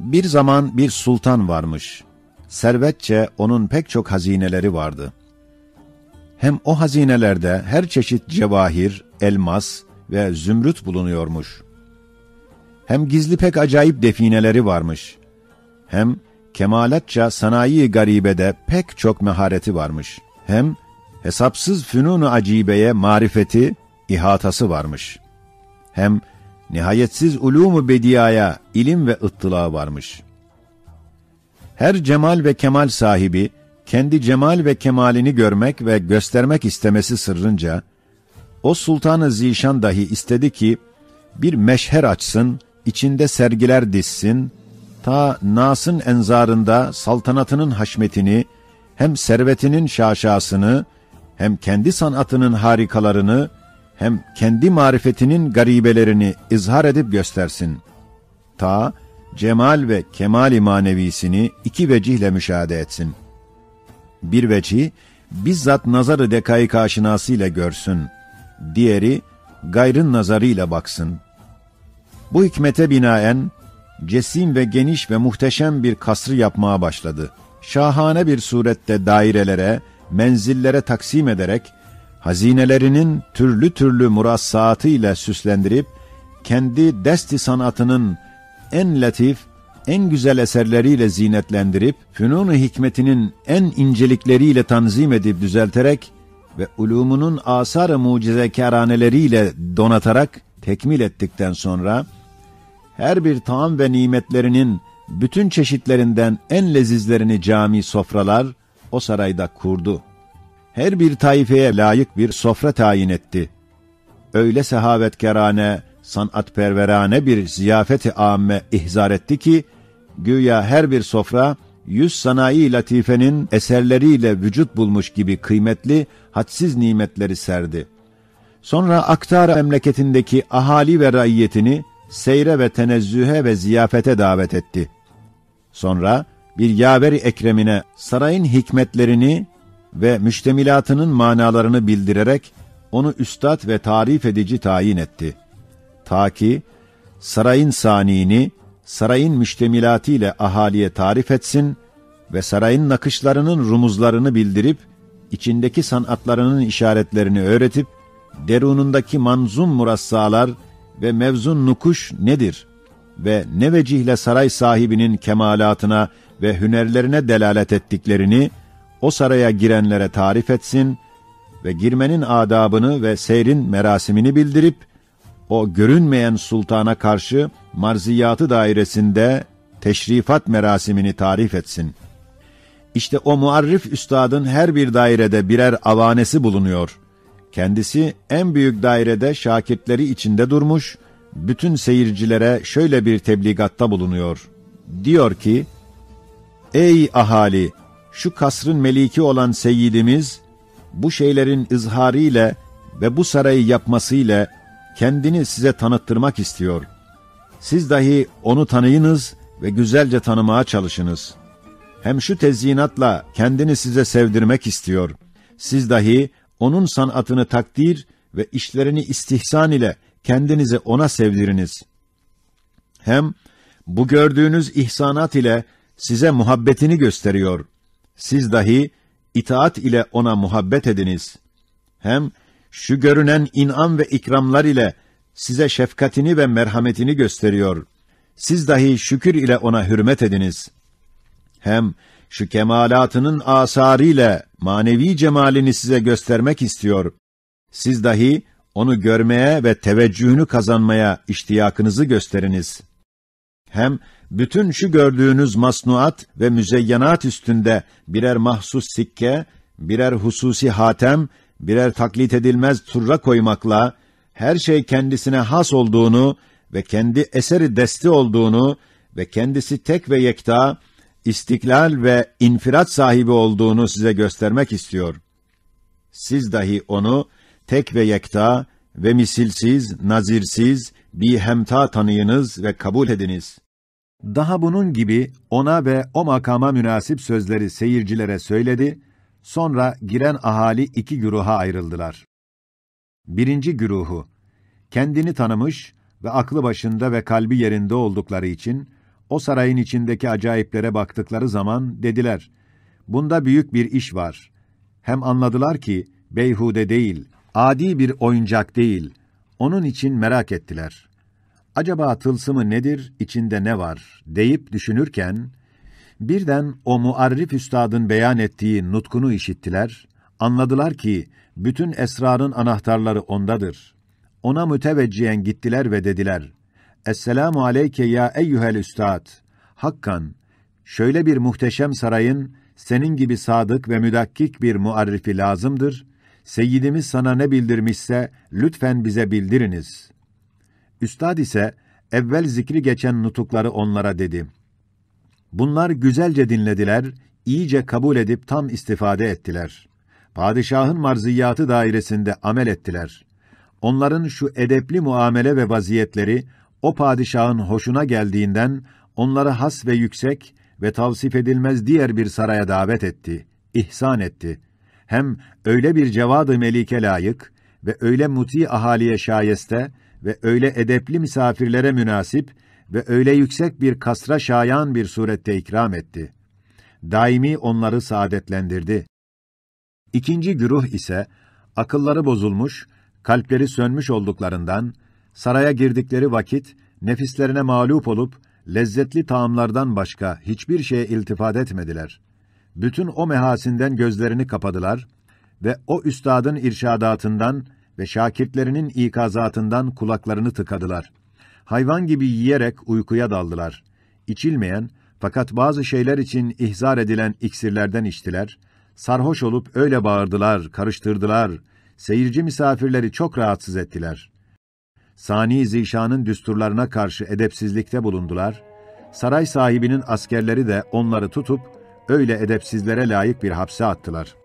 Bir zaman bir sultan varmış. Servetçe onun pek çok hazineleri vardı. Hem o hazinelerde her çeşit cevahir, elmas ve zümrüt bulunuyormuş. Hem gizli pek acayip defineleri varmış. Hem kemalatça sanayi garibede pek çok mehareti varmış. Hem hesapsız fünun-u acibeye marifeti, ihatası varmış. Hem nihayetsiz ulûm-u bediyaya ilim ve ıttıla varmış. Her cemal ve kemal sahibi, kendi cemal ve kemalini görmek ve göstermek istemesi sırrınca, o Sultan-ı Zişan dahi istedi ki, bir meşher açsın, içinde sergiler dizsin, ta Nas'ın enzarında saltanatının haşmetini, hem servetinin şaşasını, hem kendi sanatının harikalarını, hem kendi marifetinin garibelerini izhar edip göstersin. Ta cemal ve kemal-i manevisini iki vecihle müşahede etsin. Bir vecih, bizzat nazarı dekaik aşinasıyla görsün. Diğeri, gayrın nazarıyla baksın. Bu hikmete binaen, cesim ve geniş ve muhteşem bir kasrı yapmaya başladı. Şahane bir surette dairelere, menzillere taksim ederek, hazinelerinin türlü türlü murassaatı ile süslendirip, kendi desti sanatının en latif, en güzel eserleriyle zinetlendirip, fünun-u hikmetinin en incelikleriyle tanzim edip düzelterek ve ulûmunun asar-ı mucizekâraneleriyle donatarak tekmil ettikten sonra, her bir taam ve nimetlerinin bütün çeşitlerinden en lezizlerini cami sofralar o sarayda kurdu. Her bir taifeye layık bir sofra tayin etti. Öyle sehavetkârane, sanatperverane bir ziyafet-i âmme ihzar etti ki, güya her bir sofra, 100 sanayi latifenin eserleriyle vücut bulmuş gibi kıymetli, hadsiz nimetleri serdi. Sonra Aktar memleketindeki ahali ve raiyetini, seyre ve tenezzühe ve ziyafete davet etti. Sonra bir yaver-i ekremine sarayın hikmetlerini ve müştemilatının manalarını bildirerek onu üstad ve tarif edici tayin etti. Ta ki sarayın saniyini, sarayın müştemilatı ile ahaliye tarif etsin ve sarayın nakışlarının rumuzlarını bildirip, içindeki sanatlarının işaretlerini öğretip, derunundaki manzum murassalar ve mevzun nukuş nedir ve ne vecihle saray sahibinin kemalatına ve hünerlerine delalet ettiklerini o saraya girenlere tarif etsin ve girmenin adabını ve seyrin merasimini bildirip, o görünmeyen sultana karşı marziyatı dairesinde teşrifat merasimini tarif etsin. İşte o muarrif üstadın her bir dairede birer avanesi bulunuyor. Kendisi en büyük dairede şakirtleri içinde durmuş, bütün seyircilere şöyle bir tebligatta bulunuyor. Diyor ki, ey ahali, şu kasrın meliki olan seyyidimiz, bu şeylerin izharı ile ve bu sarayı yapmasıyla kendini size tanıttırmak istiyor. Siz dahi onu tanıyınız ve güzelce tanımaya çalışınız. Hem şu tezyinatla kendini size sevdirmek istiyor. Siz dahi onun sanatını takdir ve işlerini istihsan ile kendinizi ona sevdiriniz. Hem bu gördüğünüz ihsanat ile size muhabbetini gösteriyor. Siz dahi itaat ile ona muhabbet ediniz. Hem şu görünen inam ve ikramlar ile size şefkatini ve merhametini gösteriyor. Siz dahi şükür ile ona hürmet ediniz. Hem şu kemalatının asarı ile manevi cemalini size göstermek istiyor. Siz dahi onu görmeye ve teveccühünü kazanmaya iştiyakınızı gösteriniz. Hem bütün şu gördüğünüz masnuat ve müzeyyenat üstünde birer mahsus sikke, birer hususi hatem, birer taklit edilmez turra koymakla, her şey kendisine has olduğunu ve kendi eseri desti olduğunu ve kendisi tek ve yekta, istiklal ve infirat sahibi olduğunu size göstermek istiyor. Siz dahi onu tek ve yekta ve misilsiz, nazirsiz, bihemta tanıyınız ve kabul ediniz. Daha bunun gibi ona ve o makama münasip sözleri seyircilere söyledi, sonra giren ahali iki güruha ayrıldılar. Birinci güruhu, kendini tanımış ve aklı başında ve kalbi yerinde oldukları için, o sarayın içindeki acayiplere baktıkları zaman dediler, bunda büyük bir iş var. Hem anladılar ki beyhude değil, adi bir oyuncak değil. Onun için merak ettiler. Acaba tılsımı nedir, içinde ne var deyip düşünürken, birden o muarrif üstadın beyan ettiği nutkunu işittiler, anladılar ki bütün esrarın anahtarları ondadır. Ona müteveccihen gittiler ve dediler, Esselamu aleyke ya eyyuhel üstad. Hakkan, şöyle bir muhteşem sarayın, senin gibi sadık ve müdakkik bir muarrifi lazımdır. Seyyidimiz sana ne bildirmişse, lütfen bize bildiriniz. Üstad ise, evvel zikri geçen nutukları onlara dedi. Bunlar güzelce dinlediler, iyice kabul edip tam istifade ettiler. Padişahın marziyatı dairesinde amel ettiler. Onların şu edepli muamele ve vaziyetleri, o padişahın hoşuna geldiğinden, onları has ve yüksek ve tavsif edilmez diğer bir saraya davet etti, ihsan etti. Hem öyle bir cevad-ı melike layık ve öyle muti ahaliye şayeste ve öyle edepli misafirlere münasip ve öyle yüksek bir kasra şayan bir surette ikram etti. Daimi onları saadetlendirdi. İkinci güruh ise, akılları bozulmuş, kalpleri sönmüş olduklarından, saraya girdikleri vakit, nefislerine mağlup olup, lezzetli taamlardan başka hiçbir şeye iltifat etmediler. Bütün o mehasinden gözlerini kapadılar ve o üstadın irşadatından ve şakirtlerinin ikazatından kulaklarını tıkadılar. Hayvan gibi yiyerek uykuya daldılar. İçilmeyen, fakat bazı şeyler için ihzar edilen iksirlerden içtiler. Sarhoş olup öyle bağırdılar, karıştırdılar. Seyirci misafirleri çok rahatsız ettiler. Sani Zişan'ın düsturlarına karşı edepsizlikte bulundular. Saray sahibinin askerleri de onları tutup, öyle edepsizlere layık bir hapse attılar.